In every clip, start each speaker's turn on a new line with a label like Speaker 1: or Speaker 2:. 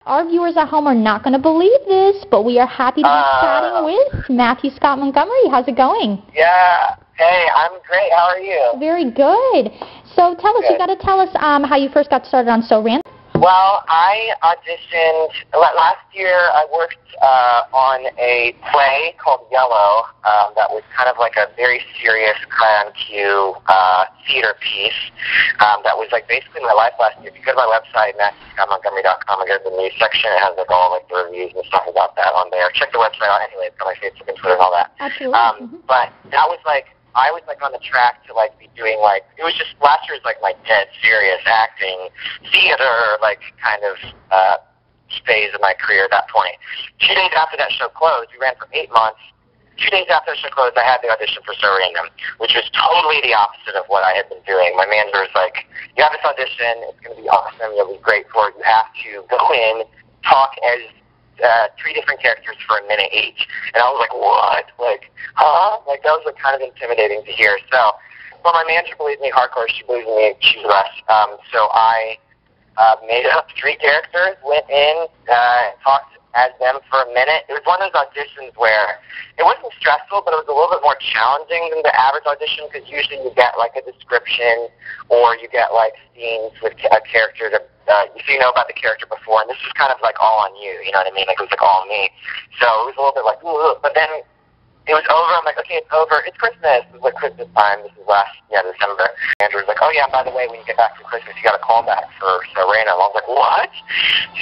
Speaker 1: Our viewers at home are not going to believe this, but we are happy to be chatting with Matthew Scott Montgomery. How's it going?
Speaker 2: Yeah. Hey, I'm great. How are you?
Speaker 1: Very good. So tell us, you got to tell us how you first got started on So Random.
Speaker 2: Well, I auditioned last year. I worked on a play called Yellow that was kind of like a very serious cry on cue theater piece that was like basically my life last year. If you go to my website, MatthewScottMontgomery.com, I go to the news section. It has like all like the reviews and stuff about that on there. Check the website out anyway. It's on my Facebook and Twitter and all that.
Speaker 1: Absolutely.
Speaker 2: But that was like, I was like on the track to like be doing like, it was just, last year was like my dead serious acting, theater, like kind of phase of my career at that point. 2 days after that show closed, we ran for 8 months. 2 days after the show closed, I had the audition for So Random, which was totally the opposite of what I had been doing. My manager was like, you have this audition, it's going to be awesome, you'll be great for it, you have to go in, talk as 3 different characters for a minute each. And I was like, what? Like, huh? Like, that was like kind of intimidating to hear. So, but my manager believes me hardcore. She believes in me. She's the best. So I made up 3 characters, went in, talked as them for a minute. It was one of those auditions where it wasn't stressful, but it was a little bit more challenging than the average audition, because usually you get like a description or you get like scenes with a character to so you know about the character before, and this was kind of like all on you, you know what I mean? Like it was like all on me. So it was a little bit like, ooh, but then it was over. I'm like, okay, it's over. It's Christmas. It was like Christmas time. This is December. Andrew was like, oh yeah, by the way, when you get back from Christmas, you got a call back for So Random. I was like, what?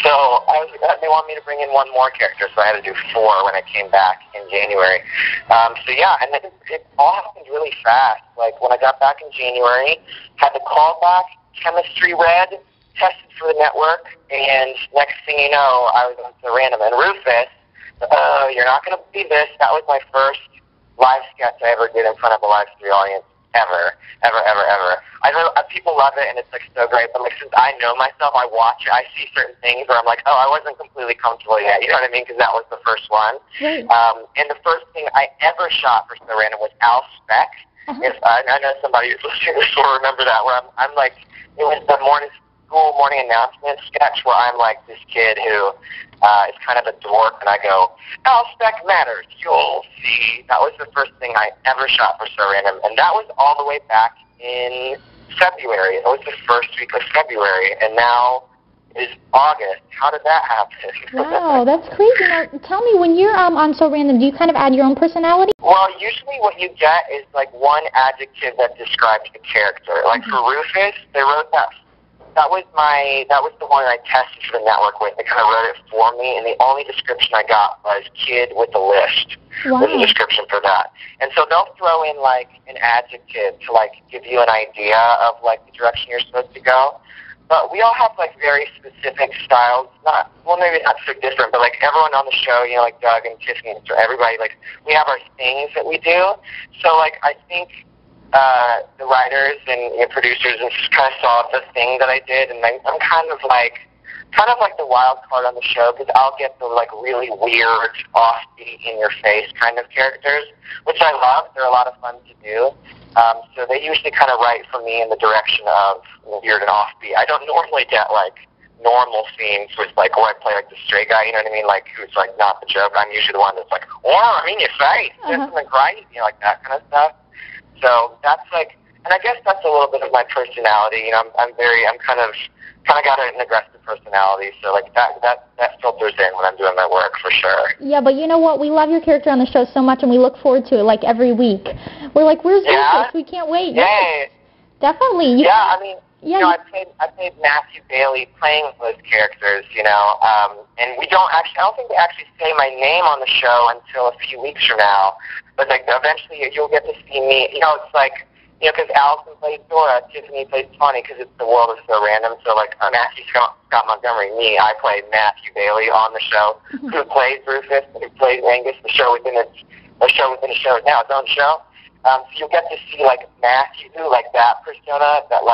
Speaker 2: So I was like, they want me to bring in 1 more character, so I had to do 4 when I came back in January. So yeah, and it all happened really fast. Like when I got back in January, had the call back, chemistry read, tested for the network, and next thing you know, I was on So Random. And Rufus, you're not going to believe this, that was my first live sketch I ever did in front of a live stream audience ever. I know people love it, and it's like so great, but like since I know myself, I watch it, I see certain things where I'm like, oh, I wasn't completely comfortable yet, you know what I mean, because that was the first one.
Speaker 1: Right.
Speaker 2: And the first thing I ever shot for So Random was Al Speck. If I know somebody who's listening to this will remember that, where I'm like, it was the morning announcement sketch where I'm like this kid who is kind of a dork, and I go, Al Speck matters, you'll see. That was the first thing I ever shot for So Random, and that was all the way back in February. It was the first week of February, and now is August. How did that happen?
Speaker 1: Wow, that's crazy. Now, tell me, when you're on So Random, do you kind of add your own personality?
Speaker 2: Well, usually what you get is like one adjective that describes the character. Like for Rufus, they wrote that. That was the one I tested for the network with. They kind of wrote it for me, and the only description I got was kid with a list.
Speaker 1: Wow.
Speaker 2: Was the description for that. And so they'll throw in like an adjective to like give you an idea of like the direction you're supposed to go. But we all have like very specific styles. Maybe not so different, but like everyone on the show, you know, like Doug and Tiffany and everybody, like we have our things that we do. So like I think the writers and producers and just kind of saw the thing that I did, and I'm kind of like the wild card on the show, because I'll get the like really weird, offbeat, in your face kind of characters, which I love. They're a lot of fun to do. So they usually kind of write for me in the direction of weird and offbeat. I don't normally get like normal scenes with like where I play like the straight guy, you know what I mean, like who's like not the joke. I'm usually the one that's like, oh, I mean your face, that's something great, you know, like that kind of stuff. So that's like, and I guess that's a little bit of my personality. You know, I'm kind of got an aggressive personality. So like that filters in when I'm doing my work for sure.
Speaker 1: Yeah, but you know what? We love your character on the show so much, and we look forward to it like every week. We're like, where's Rufus? We can't wait.
Speaker 2: Yay.
Speaker 1: Definitely.
Speaker 2: I mean, you know, I played Matthew Bailey playing those characters. You know, and I don't think they actually say my name on the show until a few weeks from now. But like eventually you'll get to see me. You know, it's like, you know, because Allison plays Dora, Tiffany plays Tawny, because it's the world is so random. So like Matthew Scott Montgomery, I played Matthew Bailey on the show, who plays Rufus, who plays Angus, the show within a show within a show now, its own show. So you'll get to see like Matthew, like that persona, that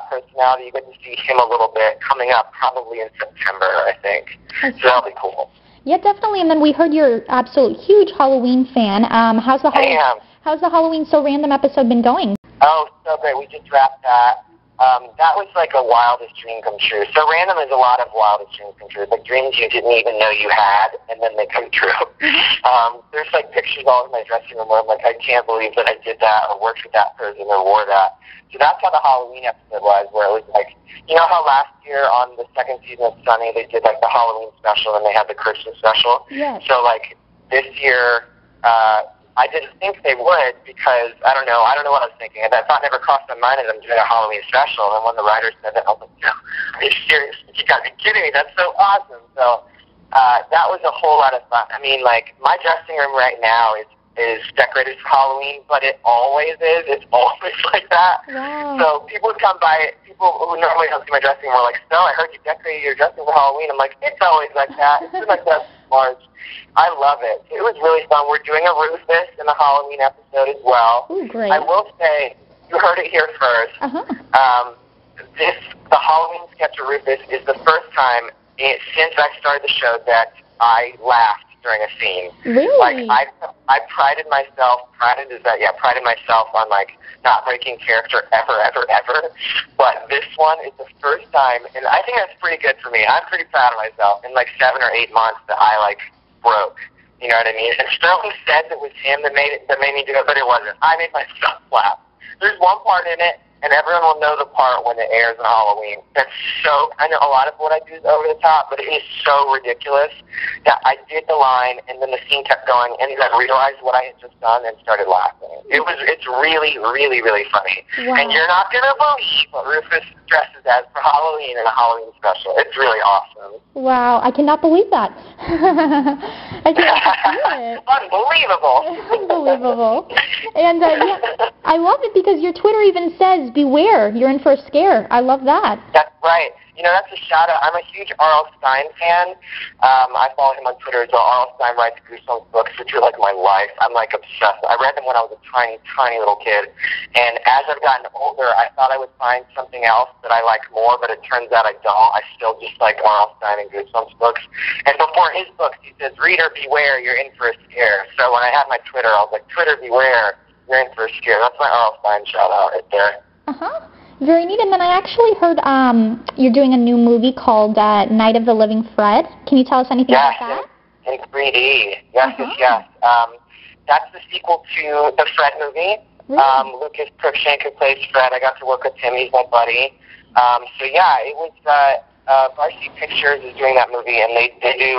Speaker 2: personality. You get to see him a little bit coming up probably in September, I think. So that'll be cool.
Speaker 1: Yeah, definitely. And then we heard you're an absolute huge Halloween fan. How's the Halloween So Random episode been going?
Speaker 2: Oh, so great. We just wrapped that. that was like a wildest dream come true. So random is a lot of wildest dreams come true. Like dreams you didn't even know you had, and then they come true. There's like pictures all in my dressing room where I'm like, I can't believe that I did that, or worked with that person, or wore that. So that's how the Halloween episode was, where it was like, you know how last year on the second season of Sunny, they did like the Halloween special, and they had the Christmas special?
Speaker 1: Yes.
Speaker 2: So like this year, I didn't think they would, because I don't know what I was thinking. That thought never crossed my mind that I'm doing a Halloween special. And when the writers said that, I was like, no, are you serious? You gotta be kidding me. That's so awesome. So that was a whole lot of fun. I mean, like, my dressing room right now is decorated for Halloween, but it always is. It's always like that.
Speaker 1: Wow.
Speaker 2: So people would come by, people who normally don't see my dressing room are like, Stella, I heard you decorated your dressing room for Halloween. I'm like, it's always like that. It's been like that since March. I love it. It was really fun. We're doing a Rufus in the Halloween episode as well.
Speaker 1: Ooh, great.
Speaker 2: I will say, you heard it here first. The Halloween sketch of Rufus is the first time since I started the show that I laughed during a scene.
Speaker 1: Really?
Speaker 2: Like, I prided myself on, like, not breaking character ever. But this one is the first time, and I think that's pretty good for me. I'm pretty proud of myself in, like, 7 or 8 months that I, like, broke. You know what I mean? And Sterling said it was him that made me do it, but it wasn't. I made myself laugh. There's one part in it, and everyone will know the part when it airs on Halloween. That's so, I know a lot of what I do is over the top, but it is so ridiculous that I did the line, and then the scene kept going, and then I realized what I had just done and started laughing. It's really, really, really funny.
Speaker 1: Wow.
Speaker 2: And you're not going to believe what Rufus dresses as for Halloween in a Halloween special. It's really awesome.
Speaker 1: Wow, I cannot believe that. I cannot believe it.
Speaker 2: Unbelievable.
Speaker 1: Unbelievable. And yeah, I love it because your Twitter even says, beware, you're in for a scare. I love that.
Speaker 2: That's right. You know, that's a shout-out. I'm a huge R.L. Stine fan. I follow him on Twitter as well. R.L. Stine writes Goosebumps books, which are like my life. I'm like obsessed. I read them when I was a tiny, tiny little kid. And as I've gotten older, I thought I would find something else that I like more, but it turns out I don't. I still just like R.L. Stine and Goosebumps books. And before his books, he says, reader, beware, you're in for a scare. So when I had my Twitter, I was like, Twitter, beware, you're in for a scare. That's my R.L. Stine shout-out right there.
Speaker 1: Uh-huh. Very neat. And then I actually heard you're doing a new movie called Night of the Living Fred. Can you tell us anything about that?
Speaker 2: In 3D. Yes. That's the sequel to the Fred movie. Really? Lucas Cruikshank, who plays Fred, I got to work with him. He's my buddy. So yeah, it was Varsity Pictures is doing that movie, and they do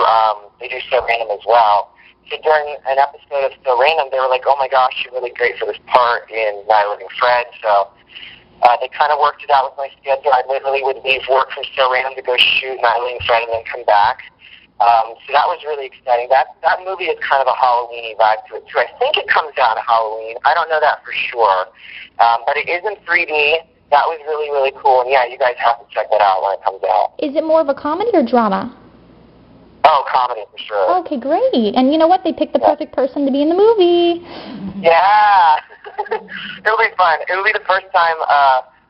Speaker 2: So Random as well. So during an episode of So Random, they were like, oh my gosh, you're really great for this part in Night of the Living Fred. So they kind of worked it out with my schedule. I literally would leave work from So Random to go shoot Night of the Living Fred and then come back. So that was really exciting. That movie is kind of a Halloween-y vibe to it, too. I think it comes out of Halloween. I don't know that for sure. But it is in 3D. That was really, really cool. And, yeah, you guys have to check that out when it comes out.
Speaker 1: Is it more of a comedy or drama?
Speaker 2: Oh, comedy for sure.
Speaker 1: Okay, great. And you know what? They picked the perfect person to be in the movie.
Speaker 2: Yeah. It'll be fun. It'll be the first time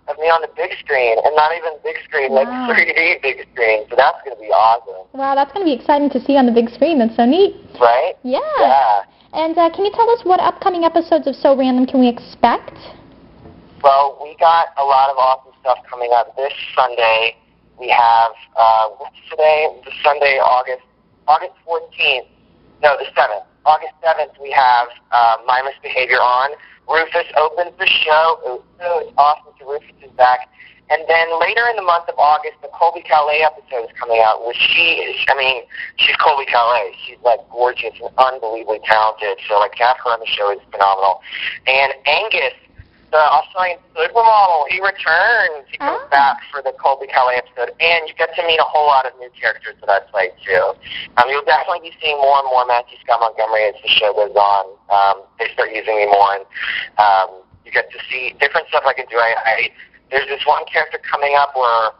Speaker 2: of me on the big screen, and not even big screen, like 3D big screen. So that's going to be awesome.
Speaker 1: Wow, that's going to be exciting to see on the big screen. That's so neat.
Speaker 2: Right?
Speaker 1: Yeah. And can you tell us what upcoming episodes of So Random can we expect?
Speaker 2: Well, we got a lot of awesome stuff coming up. This Sunday, we have, what's today? The Sunday, August 14th. No, the 7th. August 7th, we have My Misbehavior on. Rufus opens the show. It's awesome. So Rufus is back. And then later in the month of August, the Colby Calais episode is coming out, which she's Colby Calais. She's, like, gorgeous and unbelievably talented. So, like, to have her on the show is phenomenal. And Angus, the Australian supermodel, he returns. He comes back for the Colby Calais episode. And you get to meet a whole lot of new characters that I played, too. You'll definitely be seeing more and more Matthew Scott Montgomery as the show goes on. They start using me more, and you get to see different stuff I can do. There's this one character coming up where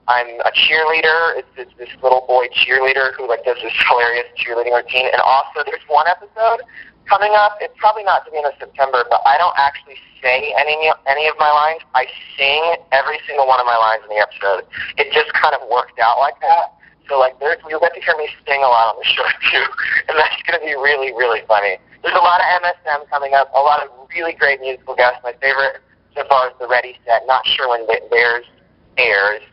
Speaker 2: I'm a cheerleader. It's this little boy cheerleader who, like, does this hilarious cheerleading routine. And also there's one episode coming up. It's probably not to the end of September, but I don't actually say any of my lines. I sing every single one of my lines in the episode. It just kind of worked out like that. So, like, you'll get to hear me sing a lot on the show, too. And that's going to be really, really funny. There's a lot of MSM coming up, a lot of really great musical guests. My favorite so far as the Ready Set. Not sure when theirs airs,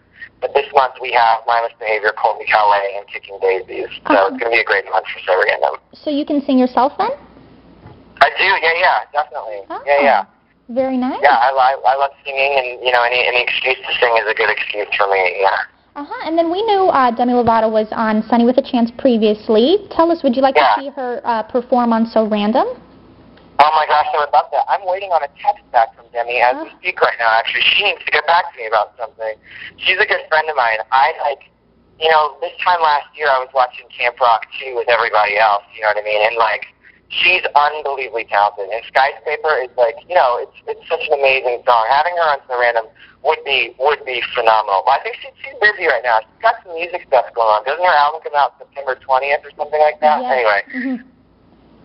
Speaker 2: but this month we have Mindless Behavior, Colby Calais, and Kicking Daisies. So it's going to be a great month for so random.
Speaker 1: So you can sing yourself then?
Speaker 2: I do, yeah, definitely.
Speaker 1: Oh,
Speaker 2: Yeah.
Speaker 1: Very nice.
Speaker 2: Yeah, I love singing, and, you know, any excuse to sing is a good excuse for me, yeah.
Speaker 1: And then we knew Demi Lovato was on Sunny with a Chance previously. Tell us, would you like to see her perform on So Random?
Speaker 2: Oh my gosh, I would love that. I'm waiting on a text back from Demi as we speak right now, actually. She needs to get back to me about something. She's a good friend of mine. You know, this time last year I was watching Camp Rock 2 with everybody else, you know what I mean? And, like, she's unbelievably talented. And Skyscraper is, like, you know, it's such an amazing song. Having her on So Random would be phenomenal. But I think she's busy right now. She's got some music stuff going on. Doesn't her album come out September 20th or something like that?
Speaker 1: Yes.
Speaker 2: Anyway.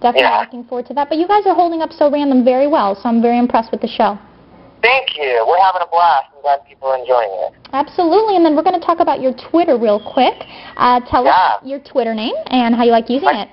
Speaker 1: Definitely looking forward to that. But you guys are holding up So Random very well, so I'm very impressed with the show.
Speaker 2: Thank you. We're having a blast. I'm glad people are enjoying it.
Speaker 1: Absolutely. And then we're going to talk about your Twitter real quick. Tell us your Twitter name and how you like using it.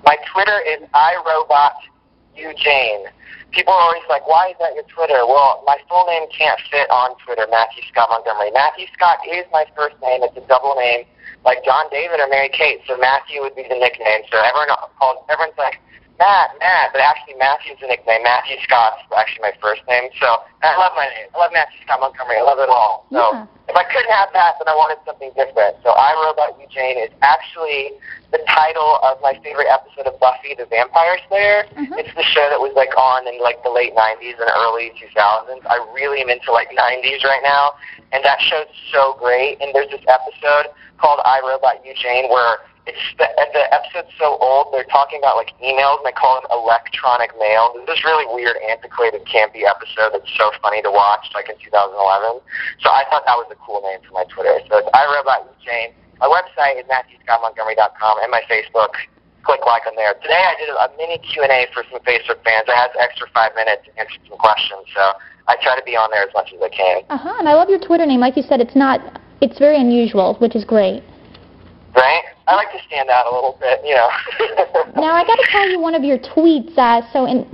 Speaker 2: My Twitter is iRobotUJane. People are always like, why is that your Twitter? Well, my full name can't fit on Twitter, Matthew Scott Montgomery. Matthew Scott is my first name. It's a double name, like John David or Mary Kate. So Matthew would be the nickname. So everyone's like, Matt, but actually Matthew's the nickname. Matthew Scott's actually my first name. So I love my name. I love Matthew Scott Montgomery. I love it all. So if I couldn't have that, then I wanted something different. So iRobotUJane is actually the title of my favorite episode of Buffy the Vampire Slayer. It's the show that was like on in like the late 90s and early 2000s. I really am into like 90s right now, and that show's so great. And there's this episode called iRobotUJane where the episode's so old, they're talking about like emails and they call them electronic mail. This is really weird, antiquated, campy episode that's so funny to watch, like in 2011. So I thought that was a cool name for my Twitter. So it's iRobotUJane. My website is MatthewScottMontgomery.com, and my Facebook. Click like on there. Today I did a mini Q&A for some Facebook fans. I had an extra 5 minutes to answer some questions, so I try to be on there as much as I can.
Speaker 1: And I love your Twitter name. Like you said, it's very unusual, which is great.
Speaker 2: Right? I like to stand out a little bit, you know.
Speaker 1: Now, I got to tell you one of your tweets. So in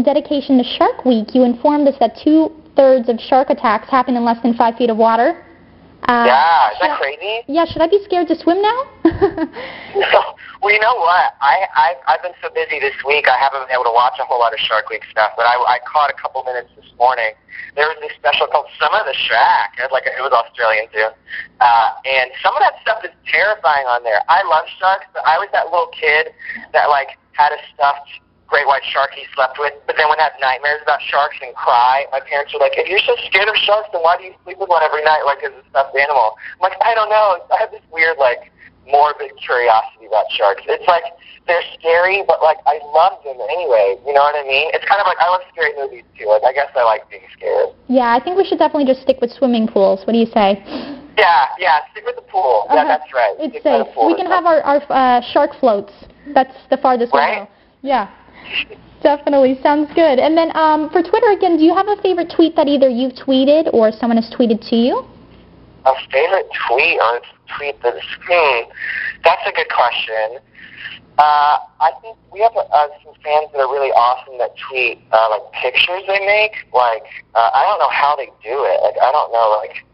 Speaker 1: dedication to Shark Week, you informed us that 2/3 of shark attacks happen in less than 5 feet of water.
Speaker 2: Is that crazy?
Speaker 1: Yeah, should I be scared to swim now?
Speaker 2: Well, you know what? I've been so busy this week, I haven't been able to watch a whole lot of Shark Week stuff, but I caught a couple minutes this morning. There was this special called Some of the Shack. It was Australian, too. And some of that stuff is terrifying on there. I love sharks, but I was that little kid that, like, had a stuffed great white shark he slept with, but then would have nightmares about sharks and cry. My parents were like, if you're so scared of sharks, then why do you sleep with one every night like as a stuffed animal? I'm like, I don't know. I have this weird, like, morbid curiosity about sharks. It's like, they're scary, but, like, I love them anyway. You know what I mean? It's kind of like, I love scary movies, too. Like, I guess I like being scared.
Speaker 1: Yeah, I think we should definitely just stick with swimming pools. What do you say?
Speaker 2: Yeah, stick with the pool. Yeah, that's right.
Speaker 1: It's safe. We can have our shark floats. That's the farthest we go. Yeah. Definitely. Sounds good. And then for Twitter, again, do you have a favorite tweet that either you've tweeted or someone has tweeted to you?
Speaker 2: A favorite tweet or a tweet that's... that's a good question. I think we have some fans that are really awesome that tweet, like, pictures they make. Like, I don't know how they do it. Like, I don't know, like,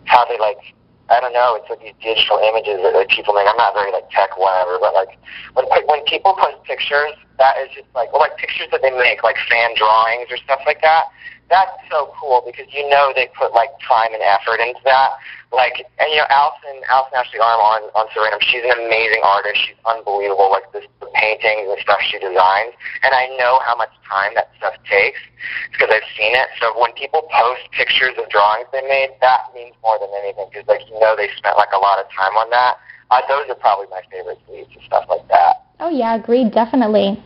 Speaker 2: how they, like... I don't know, it's like these digital images that people make. I'm not very, like, tech whatever, but, like, when people post pictures, that is just, like, well, like, pictures that they make, like, fan drawings or stuff like that, that's so cool because you know they put, like, time and effort into that. Like, and, you know, Allison Ashley Arm on So Random, she's an amazing artist. She's unbelievable, like, the paintings and stuff she designs, and I know how much time that stuff takes because I've seen it. So when people post pictures of drawings they made, that means more than anything because, like, you know they spent, like, a lot of time on that. Those are probably my favorite tweets and stuff like that.
Speaker 1: Oh, yeah, agreed, definitely.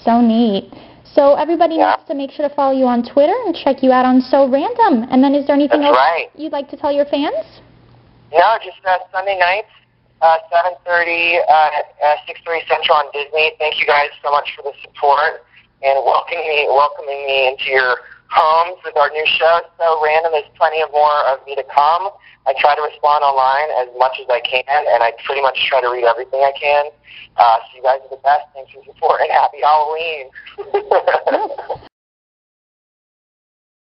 Speaker 1: So neat. So everybody needs to make sure to follow you on Twitter and check you out on So Random. And then is there anything else you'd like to tell your fans?
Speaker 2: No, just Sunday nights, 7:30, 6:30 Central on Disney. Thank you guys so much for the support and welcoming me into your homes with our new show, So Random. There's plenty of more of me to come. I try to respond online as much as I can, and I pretty much try to read everything I can. So you guys are the best. Thanks for your support, and happy Halloween.